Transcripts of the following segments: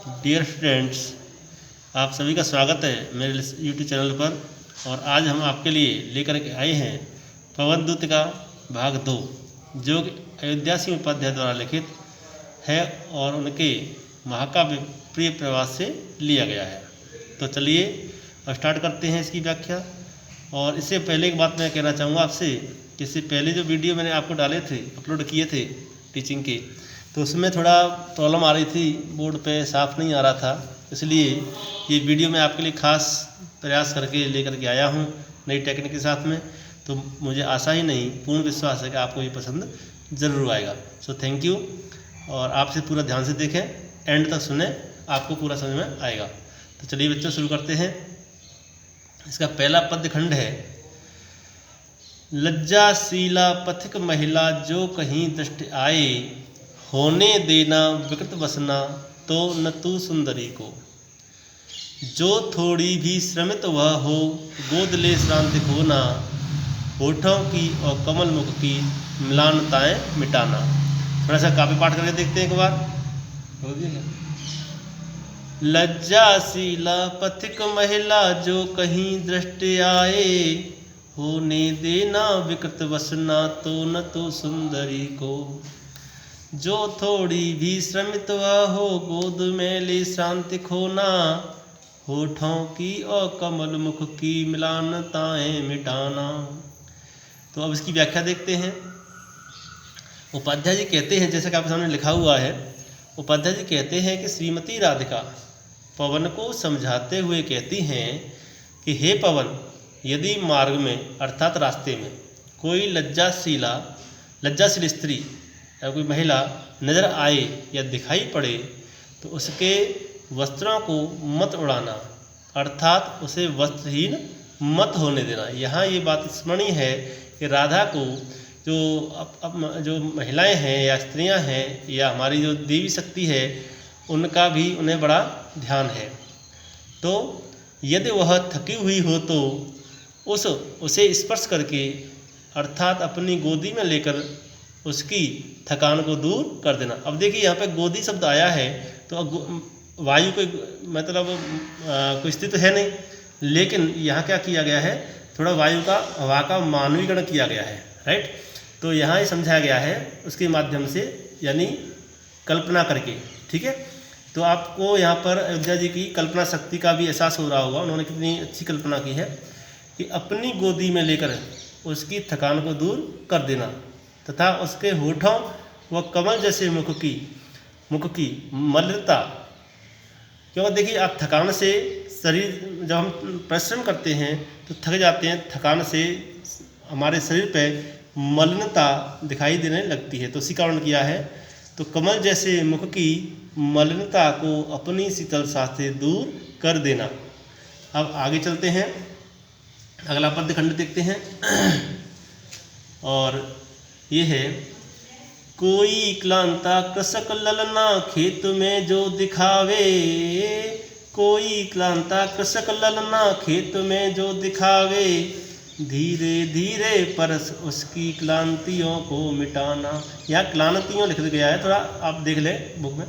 Dear students, आप सभी का स्वागत है मेरे यूट्यूब चैनल पर। और आज हम आपके लिए लेकर के आए हैं पवन दूत का भाग 2, जो कि अयोध्या सिंह उपाध्याय द्वारा लिखित है और उनके महाकाव्य प्रिय प्रवास से लिया गया है। तो चलिए स्टार्ट करते हैं इसकी व्याख्या। और इससे पहले एक बात मैं कहना चाहूँगा आपसे कि इससे पहले जो वीडियो मैंने आपको डाले थे, अपलोड किए थे टीचिंग के, तो उसमें थोड़ा प्रॉब्लम आ रही थी, बोर्ड पे साफ़ नहीं आ रहा था। इसलिए ये वीडियो मैं आपके लिए ख़ास प्रयास करके लेकर के आया हूँ नई टेक्निक के साथ में। तो मुझे आशा ही नहीं, पूर्ण विश्वास है कि आपको ये पसंद ज़रूर आएगा। So thank you. और आपसे पूरा ध्यान से देखें, एंड तक सुने, आपको पूरा समझ में आएगा। तो चलिए बच्चों शुरू करते हैं। इसका पहला पद्यखंड है, लज्जाशीला पथिक महिला जो कहीं दृष्टि आए, होने देना विकृत बसना तो न तू सुंदरी को। जो थोड़ी भी श्रमित वह हो, गोद ले श्रांति खोना, होठों की और कमल मुख की म्लानताएं मिटाना। थोड़ा सा काव्य पाठ करके देखते हैं एक बार। लज्जाशीला पथिक महिला जो कहीं दृष्टि आए, होने देना विकृत बसना तो न तो सुंदरी को। जो थोड़ी भी श्रमित वह हो, गोद में ले शांति खोना, होठों की और कमल मुख की मिलानताएं मिटाना। तो अब इसकी व्याख्या देखते हैं। उपाध्याय जी कहते हैं, जैसा कि आपके सामने लिखा हुआ है, उपाध्याय जी कहते हैं कि श्रीमती राधिका पवन को समझाते हुए कहती हैं कि हे पवन, यदि मार्ग में अर्थात रास्ते में कोई लज्जाशील स्त्री या कोई महिला नज़र आए या दिखाई पड़े, तो उसके वस्त्रों को मत उड़ाना, अर्थात उसे वस्त्रहीन मत होने देना। यहाँ ये बात स्मरणीय है कि राधा को जो महिलाएं हैं या स्त्रियां हैं या हमारी जो देवी शक्ति है, उनका भी उन्हें बड़ा ध्यान है। तो यदि वह थकी हुई हो तो उसे स्पर्श करके, अर्थात अपनी गोदी में लेकर उसकी थकान को दूर कर देना। अब देखिए यहाँ पे गोदी शब्द आया है, तो वायु को मतलब कोई स्थिति है नहीं, लेकिन यहाँ क्या किया गया है, थोड़ा हवा का मानवीकरण किया गया है, राइट। तो यहाँ ये समझाया गया है उसके माध्यम से, यानी कल्पना करके, ठीक है। तो आपको यहाँ पर अयोध्या जी की कल्पना शक्ति का भी एहसास हो रहा होगा, उन्होंने कितनी अच्छी कल्पना की है कि अपनी गोदी में लेकर उसकी थकान को दूर कर देना तथा उसके होठों व कमल जैसे मुख की मलिनता। क्योंकि देखिए, आप थकान से शरीर, जब हम परिश्रम करते हैं तो थक जाते हैं, थकान से हमारे शरीर पे मलिनता दिखाई देने लगती है। तो उसी कारण किया है। तो कमल जैसे मुख की मलिनता को अपनी शीतलता से दूर कर देना। अब आगे चलते हैं, अगला पद्यखंड देखते हैं। और ये है, कोई क्लांता कृषक ललना खेत में जो दिखावे, कोई क्लांता कृषक ललना खेत में जो दिखावे, धीरे धीरे परस उसकी क्लांतियों को मिटाना। यहाँ क्लांतियों लिख गया है, थोड़ा आप देख लें बुक में।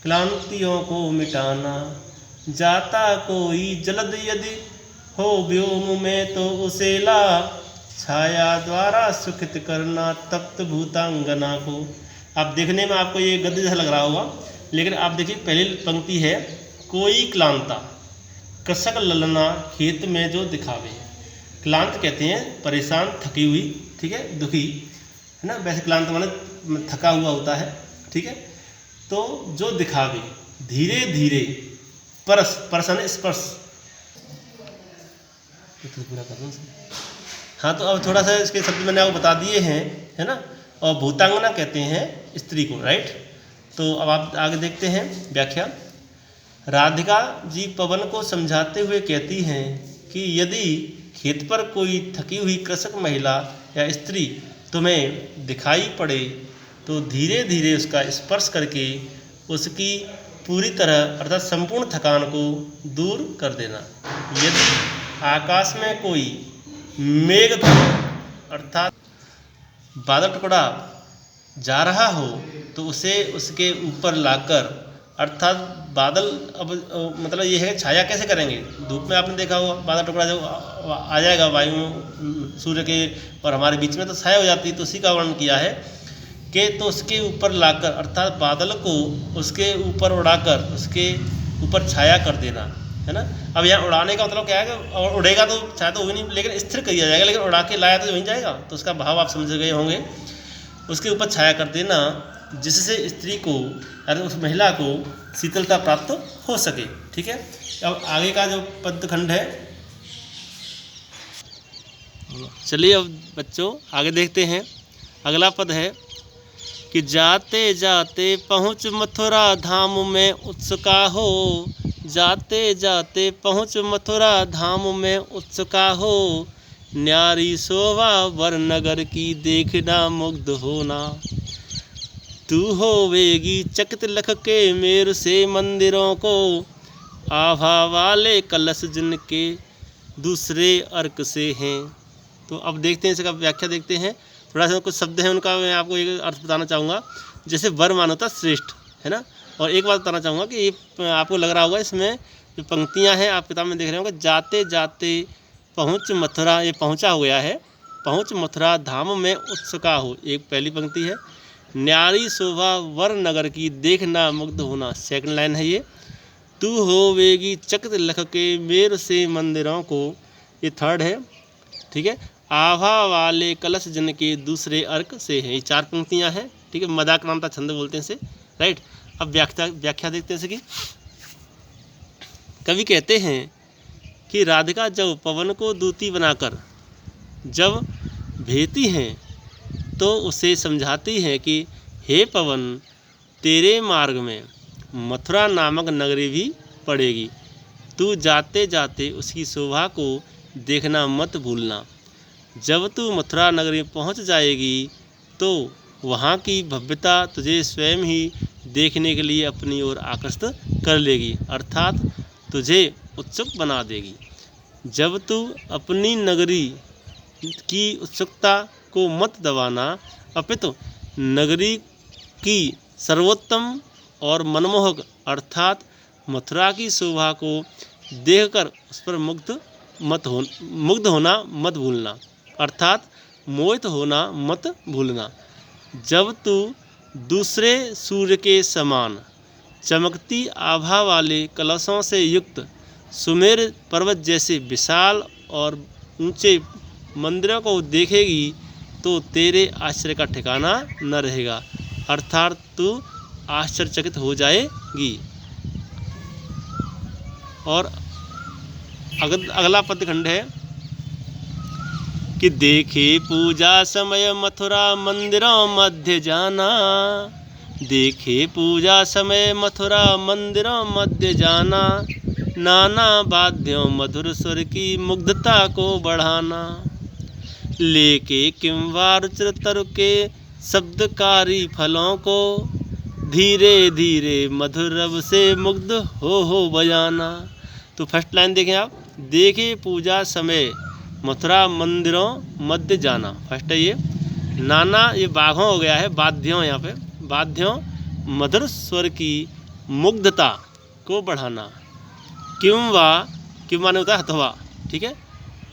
क्लांतियों को मिटाना, जाता कोई जलद यदि हो व्योम में तो उसेला, छाया द्वारा सुखित करना तप्त भूतांगना को। आप देखने में आपको ये गद्य जैसा लग रहा होगा, लेकिन आप देखिए पहली पंक्ति है, कोई क्लांता कृषक ललना खेत में जो दिखावे। क्लांत कहते हैं परेशान, थकी हुई, ठीक है, दुखी, है ना। वैसे क्लांत माने थका हुआ होता है, ठीक है। तो जो दिखावे, धीरे धीरे परसन स्पर्श, पूरा कर दूं। हाँ, तो अब थोड़ा सा इसके शब्द मैंने आपको बता दिए हैं, है ना। और भूतांगना कहते हैं स्त्री को, राइट। तो अब आप आगे देखते हैं व्याख्या। राधिका जी पवन को समझाते हुए कहती हैं कि यदि खेत पर कोई थकी हुई कृषक महिला या स्त्री तुम्हें दिखाई पड़े, तो धीरे धीरे उसका स्पर्श करके उसकी पूरी तरह अर्थात संपूर्ण थकान को दूर कर देना। यदि आकाश में कोई मेघ अर्थात बादल टुकड़ा जा रहा हो, तो उसे उसके ऊपर लाकर अर्थात बादल अब मतलब ये है छाया कैसे करेंगे। धूप में आपने देखा होगा बादल टुकड़ा जब आ जाएगा वायु सूर्य के और हमारे बीच में तो छाया हो जाती है। तो उसी का वर्णन किया है कि तो उसके ऊपर लाकर अर्थात बादल को उसके ऊपर उड़ाकर उसके ऊपर छाया कर देना, है ना। अब यहाँ उड़ाने का मतलब क्या है कि उड़ेगा तो छाया तो हुई नहीं, लेकिन स्थिर कर दिया जाएगा, लेकिन उड़ा के लाया तो वहीं जाएगा। तो उसका भाव आप समझ गए होंगे। उसके ऊपर छाया कर देना जिससे स्त्री को अरे उस महिला को शीतलता प्राप्त हो सके। ठीक है, अब आगे का जो पदखंड है, चलिए अब बच्चों आगे देखते हैं। अगला पद है कि जाते जाते पहुँच मथुरा धाम में उत्सुका हो, जाते जाते पहुँच मथुरा धाम में उत्सुका हो, न्यारी शोभा वर नगर की देखना मुग्ध होना, तू होवेगी चकित लख के मेरु से मंदिरों को, आभा वाले कलश जिनके दूसरे अर्क से हैं। तो अब देखते हैं इसका व्याख्या देखते हैं। थोड़ा सा कुछ शब्द हैं उनका मैं आपको एक अर्थ बताना चाहूँगा। जैसे वर मानवता श्रेष्ठ, है ना। और एक बात बताना चाहूँगा कि ये आपको लग रहा होगा इसमें जो पंक्तियाँ हैं आप किताब में देख रहे होंगे, जाते जाते पहुँच मथुरा, ये पहुँचा हो गया है, पहुँच मथुरा धाम में उत्सुका हो, एक पहली पंक्ति है। न्यारी शोभा वर नगर की देखना मुग्ध होना, सेकंड लाइन है ये। तू होवेगी चकित लख के मेर से मंदिरों को, ये थर्ड है। ठीक है, आभा वाले कलश जन के दूसरे अर्क से है, ये चार पंक्तियां हैं। ठीक है, मदाक्रांता छंद बोलते हैं इसे, राइट। अब व्याख्या देखते हैं कि कवि कहते हैं कि राधिका जब पवन को दूती बनाकर जब भेती हैं तो उसे समझाती है कि हे पवन, तेरे मार्ग में मथुरा नामक नगरी भी पड़ेगी, तू जाते जाते उसकी शोभा को देखना मत भूलना। जब तू मथुरा नगरी पहुंच जाएगी तो वहां की भव्यता तुझे स्वयं ही देखने के लिए अपनी ओर आकर्षित कर लेगी, अर्थात तुझे उत्सुक बना देगी। जब तू अपनी नगरी की उत्सुकता को मत दबाना, अपितु नगरी की सर्वोत्तम और मनमोहक अर्थात मथुरा की शोभा को देखकर उस पर मुग्ध होना मत भूलना, अर्थात मोहित होना मत भूलना। जब तू दूसरे सूर्य के समान चमकती आभा वाले कलशों से युक्त सुमेर पर्वत जैसे विशाल और ऊंचे मंदिरों को देखेगी तो तेरे आश्चर्य का ठिकाना न रहेगा, अर्थात तू आश्चर्यचकित हो जाएगी। और अगला पदखंड है कि देखे पूजा समय मथुरा मंदिरों मध्य जाना, देखे पूजा समय मथुरा मंदिरों मध्य जाना, नाना वाद्यों मधुर स्वर की मुग्धता को बढ़ाना, लेके किंवा रुचिर तरु के शब्दकारी फलों को धीरे धीरे मधुर रव से मुग्ध हो बजाना। तो फर्स्ट लाइन देखें आप, देखे पूजा समय मथुरा मंदिरों मध्य जाना, फर्स्ट है ये। नाना ये बाघों हो गया है, वाद्यों यहाँ पे, वाद्यों मधुर स्वर की मुग्धता को बढ़ाना। क्यों माने होता है हथवा, ठीक है।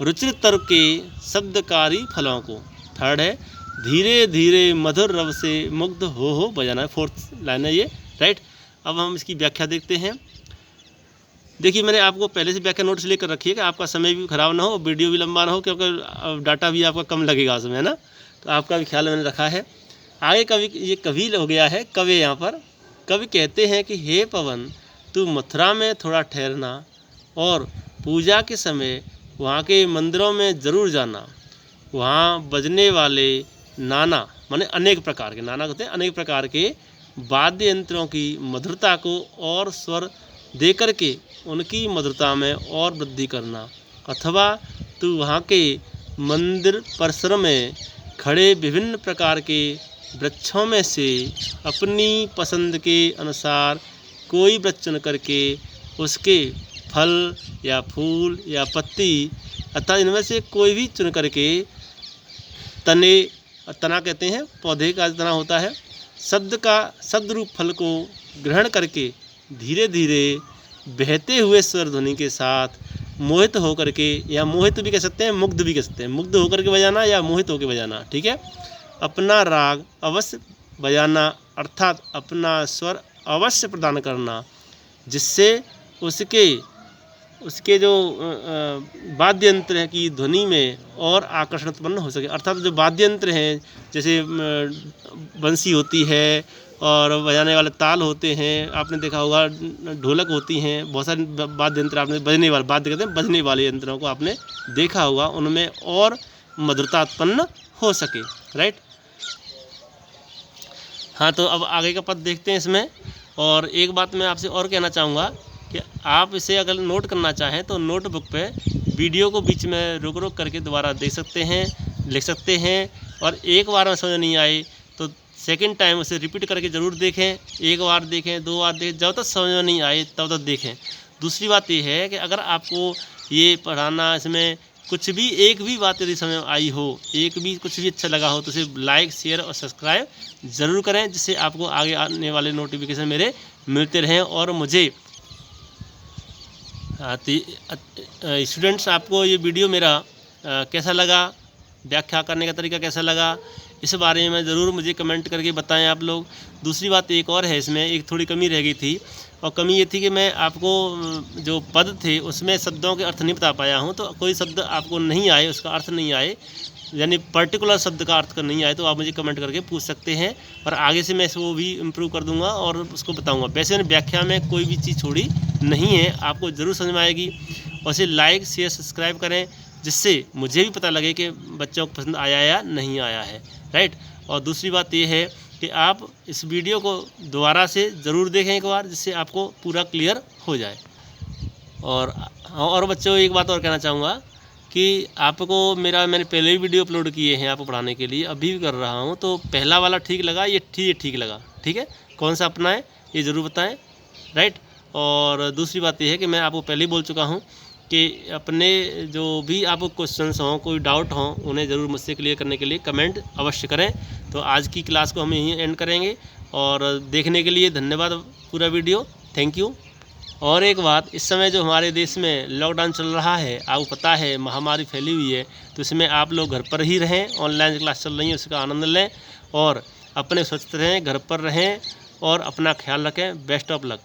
रुचिर तरु के शब्दकारी फलों को, थर्ड है। धीरे धीरे मधुर रव से मुग्ध हो बजाना, फोर्थ लाइन है ये, राइट। अब हम इसकी व्याख्या देखते हैं। देखिए मैंने आपको पहले से व्याख्या नोट्स लेकर रखी है कि आपका समय भी खराब ना हो, वीडियो भी लंबा ना हो, क्योंकि डाटा भी आपका कम लगेगा उसमें, है ना। तो आपका भी ख्याल मैंने रखा है। आगे कवि हो गया है, कवि यहाँ पर कवि कहते हैं कि हे पवन, तू मथुरा में थोड़ा ठहरना और पूजा के समय वहाँ के मंदिरों में ज़रूर जाना। वहाँ बजने वाले नाना माने अनेक प्रकार के, नाना कहते हैं अनेक प्रकार के वाद्य यंत्रों की मधुरता को और स्वर दे करके उनकी मधुरता में और वृद्धि करना, अथवा तू वहाँ के मंदिर परिसर में खड़े विभिन्न प्रकार के वृक्षों में से अपनी पसंद के अनुसार कोई वृक्ष चुन करके उसके फल या फूल या पत्ती अर्थात इनमें से कोई भी चुन करके तने, तना कहते हैं पौधे का तना होता है, शब्द रूप फल को ग्रहण करके धीरे धीरे बहते हुए स्वर ध्वनि के साथ मोहित होकर के, या मोहित भी कह सकते हैं, मुग्ध भी कह सकते हैं, मुग्ध होकर के बजाना या मोहित होकर बजाना, ठीक है। अपना राग अवश्य बजाना अर्थात अपना स्वर अवश्य प्रदान करना, जिससे उसके जो वाद्य यंत्र है की ध्वनि में और आकर्षण उत्पन्न हो सके। अर्थात जो वाद्य यंत्र हैं जैसे बंसी होती है और बजाने वाले ताल होते हैं, आपने देखा होगा ढोलक होती हैं, बहुत सारे वाद्य यंत्र आपने बजने वाले, वाद्य कहते हैं बजने वाले यंत्रों को आपने देखा होगा, उनमें और मधुरता उत्पन्न हो सके, राइट। हाँ, तो अब आगे का पद देखते हैं इसमें। और एक बात मैं आपसे और कहना चाहूँगा कि आप इसे अगर नोट करना चाहें तो नोटबुक पे वीडियो को बीच में रुक रुक करके दोबारा देख सकते हैं, लिख सकते हैं, और एक बार में समझ नहीं आए तो सेकंड टाइम उसे रिपीट करके ज़रूर देखें। एक बार देखें, 2 बार देखें, जब तक समझ में नहीं आए तब तक देखें। दूसरी बात ये है कि अगर आपको ये पढ़ाना, इसमें कुछ भी एक भी बात यदि समझ में आई हो, एक भी कुछ भी अच्छा लगा हो, तो उसे लाइक, शेयर और सब्सक्राइब ज़रूर करें, जिससे आपको आगे आने वाले नोटिफिकेशन मेरे मिलते रहें। और मुझे स्टूडेंट्स, आपको ये वीडियो मेरा कैसा लगा, व्याख्या करने का तरीका कैसा लगा, इस बारे में ज़रूर मुझे कमेंट करके बताएं आप लोग। दूसरी बात एक और है, इसमें एक थोड़ी कमी रह गई थी, और कमी ये थी कि मैं आपको जो पद थे उसमें शब्दों के अर्थ नहीं बता पाया हूँ। तो कोई शब्द आपको नहीं आए, उसका अर्थ नहीं आए, यानी पर्टिकुलर शब्द का अर्थ नहीं आए, तो आप मुझे कमेंट करके पूछ सकते हैं, और आगे से मैं इसको भी इम्प्रूव कर दूंगा और उसको बताऊंगा। वैसे व्याख्या में कोई भी चीज़ छोड़ी नहीं है, आपको ज़रूर समझ में आएगी। और इसे लाइक, शेयर, सब्सक्राइब करें, जिससे मुझे भी पता लगे कि बच्चों को पसंद आया या नहीं आया है, राइट। और दूसरी बात ये है कि आप इस वीडियो को दोबारा से ज़रूर देखें एक बार, जिससे आपको पूरा क्लियर हो जाए। और बच्चों, एक बात और कहना चाहूँगा कि आपको मैंने पहले ही वीडियो अपलोड किए हैं आपको पढ़ाने के लिए, अभी भी कर रहा हूँ, तो पहला वाला ठीक लगा, ये ठीक लगा, ठीक है। कौन सा अपना है ये ज़रूर बताएं, राइट। और दूसरी बात ये है कि मैं आपको पहले ही बोल चुका हूँ कि अपने जो भी आपको क्वेश्चंस हों, कोई डाउट हों, उन्हें ज़रूर मुझसे क्लियर करने के लिए कमेंट अवश्य करें। तो आज की क्लास को हम यहीं एंड करेंगे, और देखने के लिए धन्यवाद पूरा वीडियो, थैंक यू। और एक बात, इस समय जो हमारे देश में लॉकडाउन चल रहा है, आपको पता है महामारी फैली हुई है, तो इसमें आप लोग घर पर ही रहें, ऑनलाइन क्लास चल रही है, उसका आनंद लें, और अपने सुरक्षित रहें, घर पर रहें, और अपना ख्याल रखें। Best of luck.